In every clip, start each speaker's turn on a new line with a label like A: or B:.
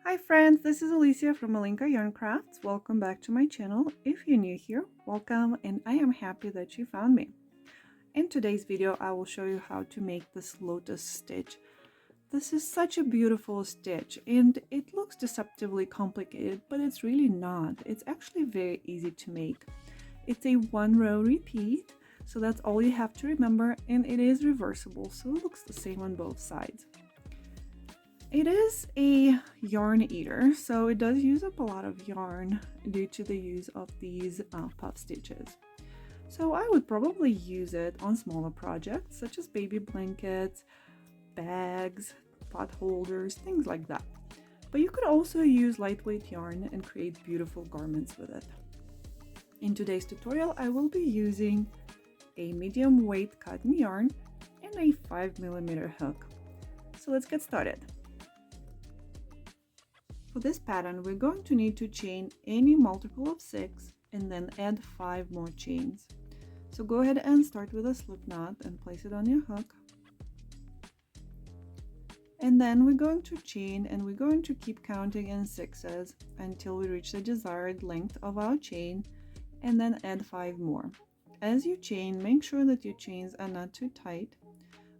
A: Hi friends, this is Alicia from Malinka Yarn Crafts. Welcome back to my channel. If you're new here, welcome, and I am happy that you found me. In today's video, I will show you how to make this lotus stitch. This is such a beautiful stitch and it looks deceptively complicated, but it's really not. It's actually very easy to make. It's a one row repeat, so that's all you have to remember, and it is reversible, so it looks the same on both sides. It is a yarn eater, so it does use up a lot of yarn due to the use of these puff stitches. So I would probably use it on smaller projects such as baby blankets, bags, pot holders, things like that. But you could also use lightweight yarn and create beautiful garments with it. In today's tutorial, I will be using a medium weight cotton yarn and a 5mm hook. So let's get started. For this pattern, we're going to need to chain any multiple of 6 and then add 5 more chains. So go ahead and start with a slip knot and place it on your hook. And then we're going to chain, and we're going to keep counting in 6s until we reach the desired length of our chain, and then add 5 more. As you chain, make sure that your chains are not too tight.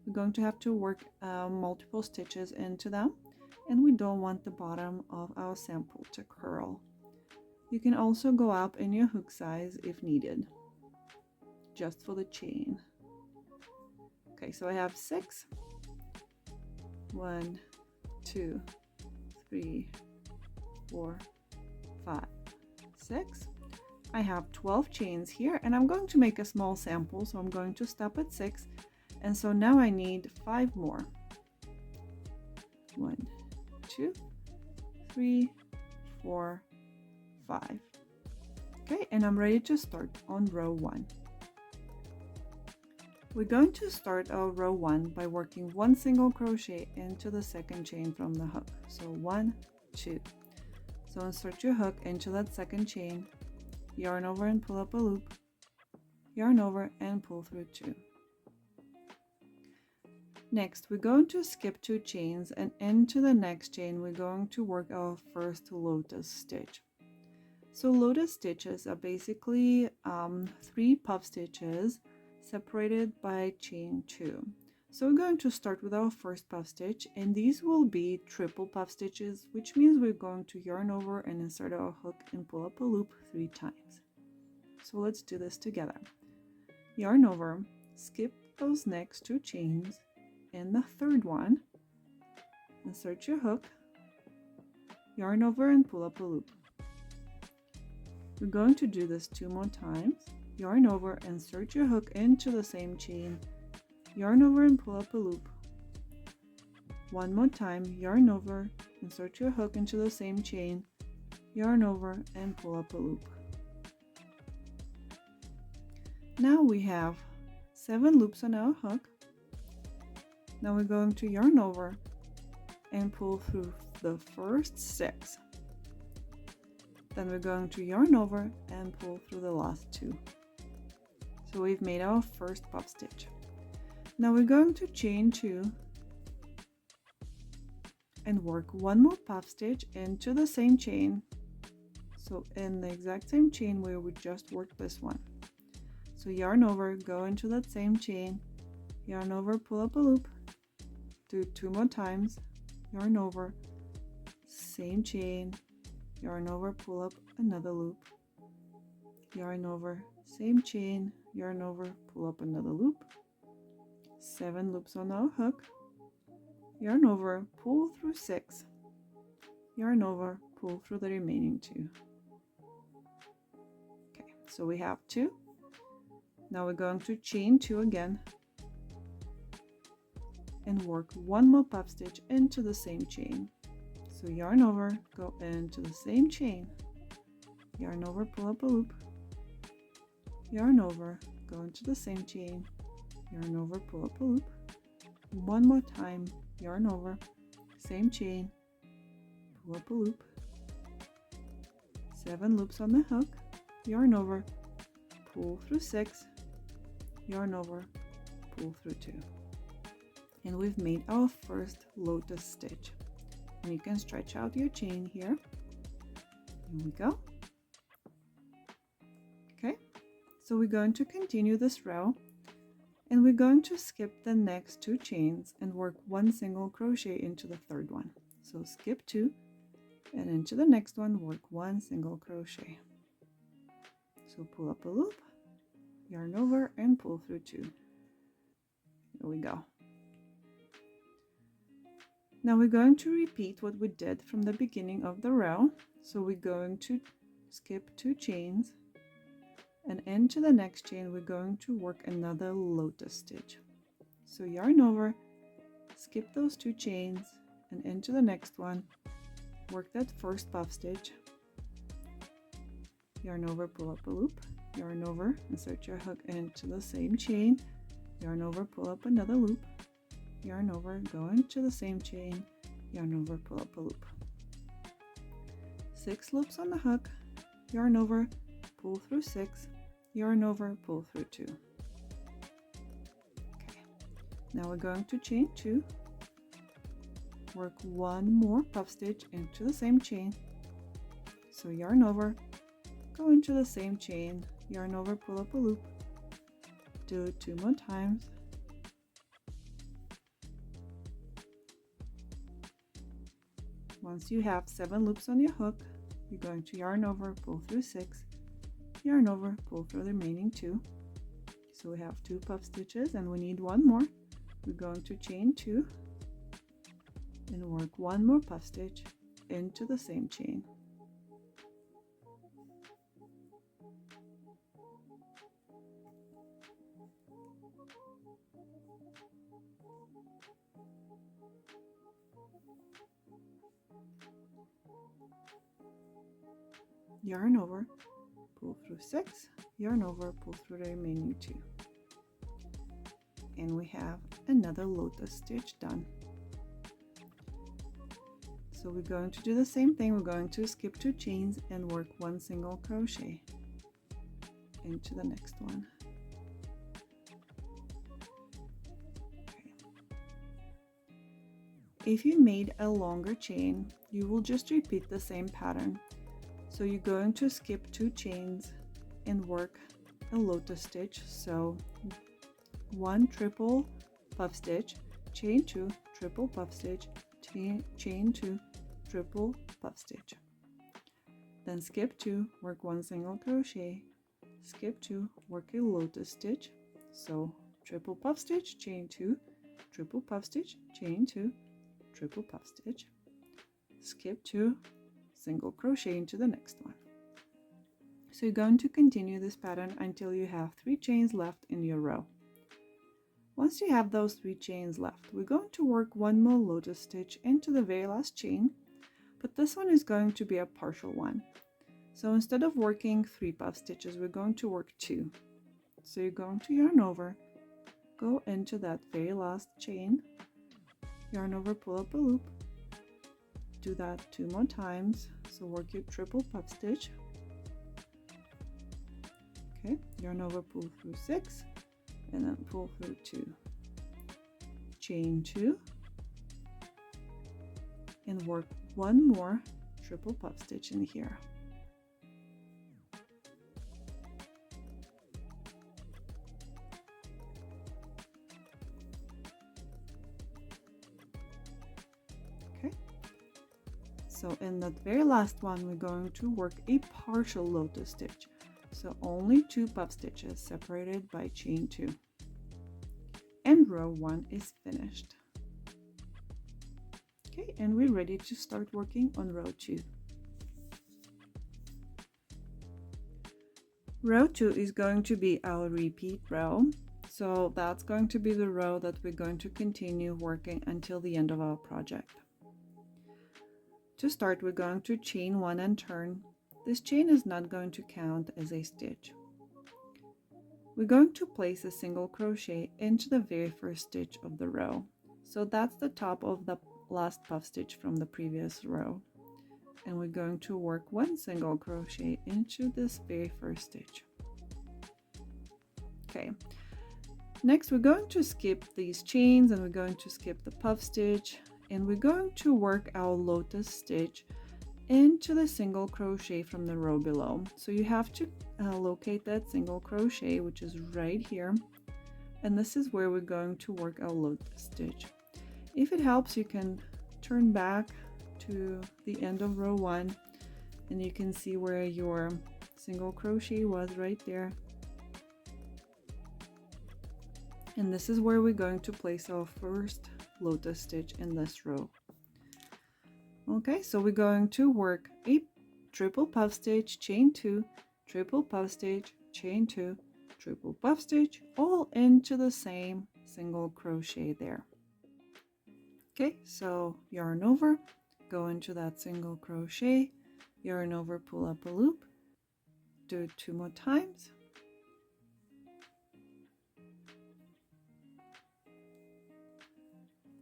A: We're going to have to work multiple stitches into them, and we don't want the bottom of our sample to curl. You can also go up in your hook size if needed, just for the chain. Okay, so I have 6. 1, 2, 3, 4, 5, 6. I have 12 chains here, and I'm going to make a small sample, so I'm going to stop at 6, and so now I need 5 more. 1, 2, 3, 4, 5. Okay, and I'm ready to start on row 1. We're going to start our row 1 by working 1 single crochet into the second chain from the hook. So 1, 2. So insert your hook into that second chain, yarn over and pull up a loop, yarn over and pull through 2. Next, we're going to skip 2 chains, and into the next chain we're going to work our first lotus stitch. So lotus stitches are basically 3 puff stitches separated by chain 2. So we're going to start with our first puff stitch, and these will be triple puff stitches, which means we're going to yarn over and insert our hook and pull up a loop 3 times. So let's do this together. Yarn over, skip those next 2 chains, and the third one, insert your hook, yarn over and pull up a loop. We're going to do this 2 more times. Yarn over, insert your hook into the same chain, yarn over and pull up a loop. 1 more time, yarn over, insert your hook into the same chain, yarn over and pull up a loop. Now we have 7 loops on our hook. Now we're going to yarn over and pull through the first 6. Then we're going to yarn over and pull through the last 2. So we've made our first puff stitch. Now we're going to chain 2 and work 1 more puff stitch into the same chain. So in the exact same chain where we just worked this one. So yarn over, go into that same chain, yarn over, pull up a loop, do 2 more times, yarn over, same chain, yarn over, pull up another loop, yarn over, same chain, yarn over, pull up another loop, 7 loops on our hook, yarn over, pull through 6, yarn over, pull through the remaining 2. Okay, so we have 2. Now we're going to chain 2 again and work 1 more puff stitch into the same chain. So yarn over, go into the same chain, yarn over, pull up a loop, yarn over, go into the same chain, yarn over, pull up a loop. 1 more time, yarn over, same chain, pull up a loop, 7 loops on the hook, yarn over, pull through 6, yarn over, pull through 2. And we've made our first lotus stitch. and you can stretch out your chain here. Here we go. Okay, so we're going to continue this row, and we're going to skip the next 2 chains and work 1 single crochet into the 3rd one. So skip 2, and into the next one work 1 single crochet. So pull up a loop, yarn over, and pull through 2. Here we go. Now we're going to repeat what we did from the beginning of the row. So we're going to skip 2 chains, and into the next chain we're going to work another lotus stitch. So yarn over, skip those 2 chains, and into the next one work that first puff stitch, yarn over, pull up a loop, yarn over, insert your hook into the same chain, yarn over, pull up another loop, yarn over, go into the same chain, yarn over, pull up a loop. 6 loops on the hook, yarn over, pull through 6, yarn over, pull through 2. Okay, now we're going to chain 2, work 1 more puff stitch into the same chain, so yarn over, go into the same chain, yarn over, pull up a loop, do it 2 more times. Once you have 7 loops on your hook, you're going to yarn over, pull through 6, yarn over, pull through the remaining 2. So we have 2 puff stitches and we need 1 more. We're going to chain 2 and work 1 more puff stitch into the same chain. Yarn over, pull through 6, yarn over, pull through the remaining 2. And we have another lotus stitch done. So we're going to do the same thing. We're going to skip 2 chains and work 1 single crochet into the next one. Okay. If you made a longer chain, you will just repeat the same pattern. So you're going to skip 2 chains and work a lotus stitch. So 1 triple puff stitch, chain 2, triple puff stitch, chain 2, triple puff stitch. Then skip 2, work 1 single crochet, skip 2, work a lotus stitch. So triple puff stitch, chain 2, triple puff stitch, chain 2, triple puff stitch, skip 2, single crochet into the next one. So you're going to continue this pattern until you have 3 chains left in your row. Once you have those 3 chains left, we're going to work 1 more lotus stitch into the very last chain, but this one is going to be a partial one. So instead of working 3 puff stitches, we're going to work 2. So you're going to yarn over, go into that very last chain, yarn over, pull up a loop, do that 2 more times. So work your triple puff stitch. Okay, yarn over, pull through 6, and then pull through 2. Chain 2, and work 1 more triple puff stitch in here. So in that very last one, we're going to work a partial lotus stitch. So only 2 puff stitches separated by chain 2. And row 1 is finished. Okay, and we're ready to start working on row 2. Row 2 is going to be our repeat row. So that's going to be the row that we're going to continue working until the end of our project. To start, we're going to chain 1 and turn. This chain is not going to count as a stitch. We're going to place a single crochet into the very first stitch of the row. So that's the top of the last puff stitch from the previous row. And we're going to work 1 single crochet into this very first stitch. Okay. Next, we're going to skip these chains and we're going to skip the puff stitch. and we're going to work our lotus stitch into the single crochet from the row below. So you have to locate that single crochet, which is right here, and this is where we're going to work our lotus stitch. If it helps, you can turn back to the end of row 1 and you can see where your single crochet was right there, and this is where we're going to place our first lotus stitch in this row. Okay, so we're going to work a triple puff stitch, chain 2, triple puff stitch, chain 2, triple puff stitch, all into the same single crochet there. Okay, so yarn over, go into that single crochet, yarn over, pull up a loop, do it 2 more times.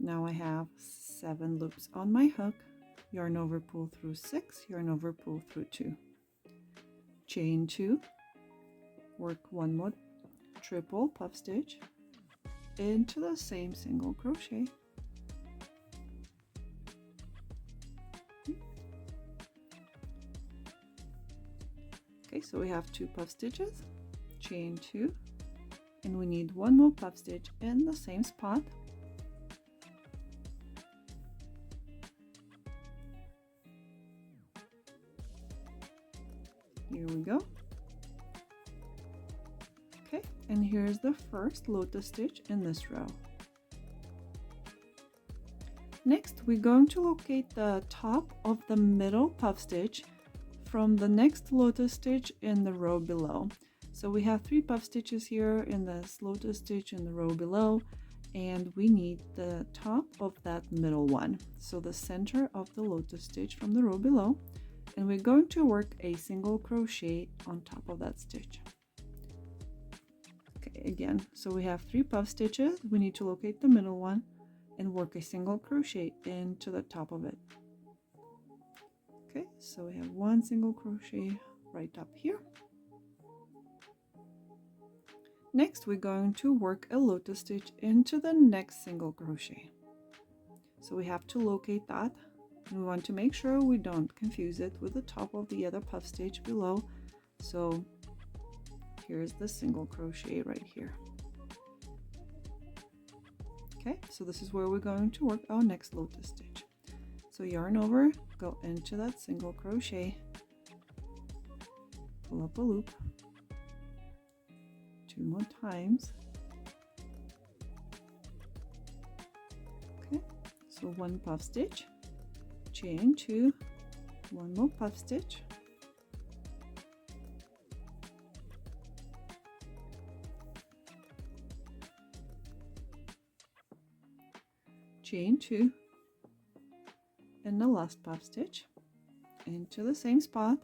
A: Now I have 7 loops on my hook. Yarn over, pull through 6, yarn over, pull through 2, chain 2, work 1 more triple puff stitch into the same single crochet, okay, so we have 2 puff stitches, chain 2, and we need 1 more puff stitch in the same spot. Here we go. Okay, and here's the first lotus stitch in this row. Next, we're going to locate the top of the middle puff stitch from the next lotus stitch in the row below. So we have 3 puff stitches here in this lotus stitch in the row below, and we need the top of that middle one, so the center of the lotus stitch from the row below, and we're going to work a single crochet on top of that stitch. Okay, again, so we have 3 puff stitches, we need to locate the middle one and work a single crochet into the top of it. Okay, so we have 1 single crochet right up here. Next, we're going to work a lotus stitch into the next single crochet. So we have to locate that. We want to make sure we don't confuse it with the top of the other puff stitch below. So here's the single crochet right here. Okay, so this is where we're going to work our next lotus stitch. So yarn over, go into that single crochet, pull up a loop 2 more times. Okay, so 1 puff stitch, chain 2, 1 more puff stitch, chain 2, and the last puff stitch into the same spot.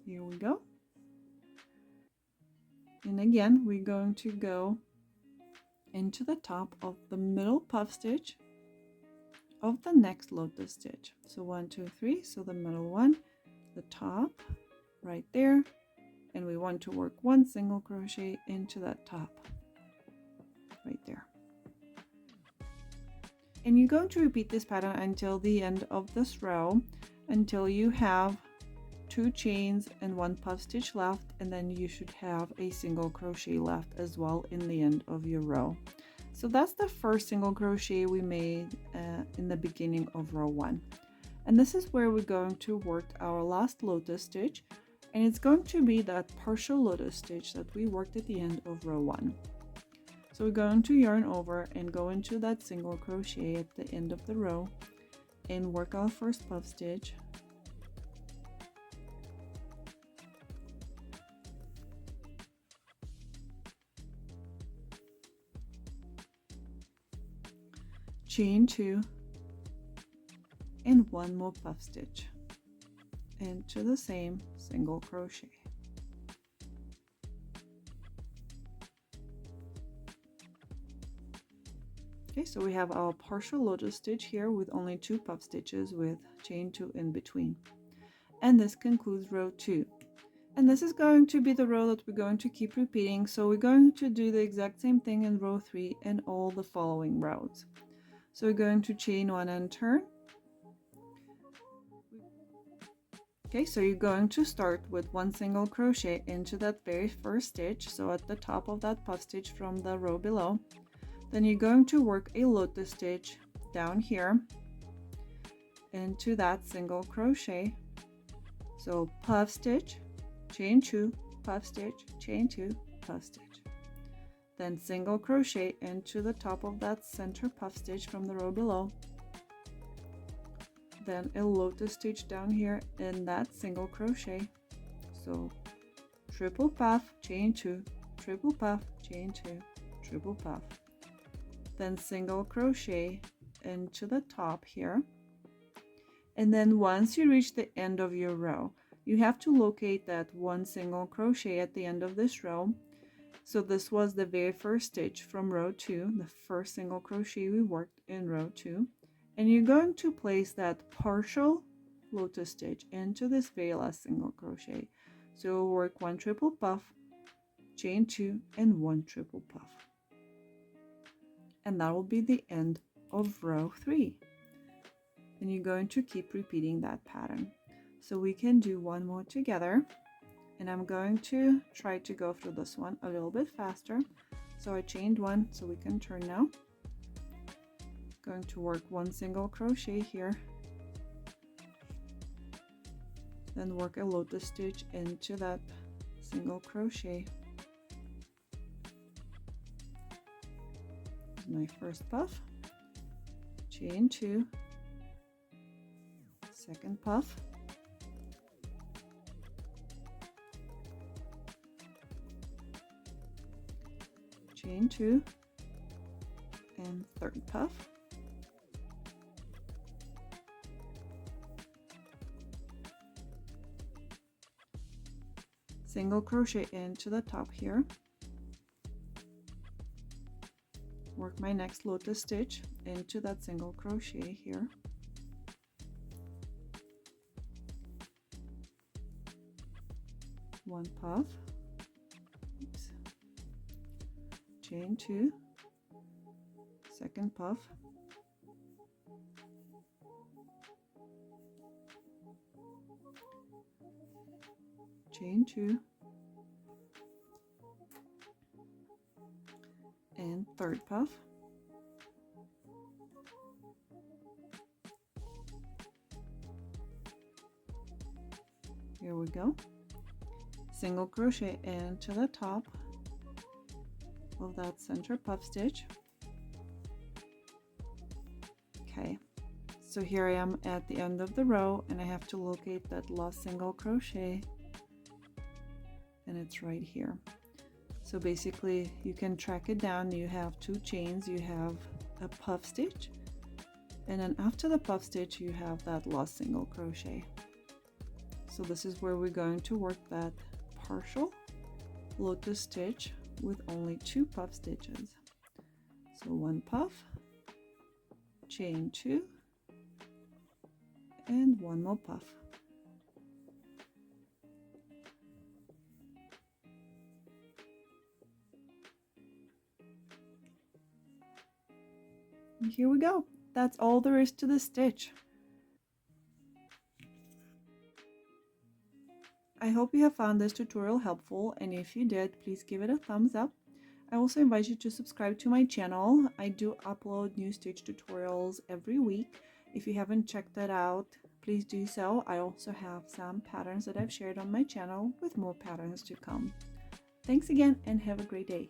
A: Here we go. And again, we're going to go into the top of the middle puff stitch of the next lotus stitch. So 1, 2, 3, so the middle one, the top right there, and we want to work 1 single crochet into that top right there. And you're going to repeat this pattern until the end of this row, until you have 2 chains and 1 puff stitch left, and then you should have a single crochet left as well in the end of your row. So that's the first single crochet we made in the beginning of row 1, and this is where we're going to work our last lotus stitch, and it's going to be that partial lotus stitch that we worked at the end of row 1. So we're going to yarn over and go into that single crochet at the end of the row and work our first puff stitch, chain 2, and 1 more puff stitch into the same single crochet. Okay, so we have our partial lotus stitch here with only 2 puff stitches with chain 2 in between. And this concludes row 2. And this is going to be the row that we're going to keep repeating. So we're going to do the exact same thing in row 3 and all the following rows. So we're going to chain 1 and turn. Okay, so you're going to start with 1 single crochet into that very first stitch, so at the top of that puff stitch from the row below. Then you're going to work a lotus stitch down here into that single crochet. So puff stitch, chain 2, puff stitch, chain 2, puff stitch. Then single crochet into the top of that center puff stitch from the row below. Then a lotus stitch down here in that single crochet. So triple puff, chain 2, triple puff, chain 2, triple puff. Then single crochet into the top here. And then once you reach the end of your row, you have to locate that 1 single crochet at the end of this row. So this was the very first stitch from row 2, the first single crochet we worked in row 2. And you're going to place that partial lotus stitch into this very last single crochet. So you'll work 1 triple puff, chain 2, and 1 triple puff. And that will be the end of row 3. And you're going to keep repeating that pattern. So we can do one more together. And I'm going to try to go through this one a little bit faster. So I chained 1, so we can turn now. Going to work 1 single crochet here, then work a lotus stitch into that single crochet. My first puff, chain 2, second puff, chain 2, and third puff. Single crochet into the top here, work my next lotus stitch into that single crochet here, one puff, oops, chain 2, second puff, chain 2, and third puff, here we go, single crochet into the top of that center puff stitch. Okay, so here I am at the end of the row and I have to locate that last single crochet, and it's right here. So basically you can track it down. You have 2 chains, you have a puff stitch, and then after the puff stitch you have that last single crochet. So this is where we're going to work that partial lotus stitch with only 2 puff stitches. So 1 puff, chain 2, and 1 more puff. And here we go. That's all there is to the stitch. I hope you have found this tutorial helpful, and if you did, please give it a thumbs up. I also invite you to subscribe to my channel. I do upload new stitch tutorials every week. If you haven't checked that out, please do so. I also have some patterns that I've shared on my channel with more patterns to come. Thanks again and have a great day.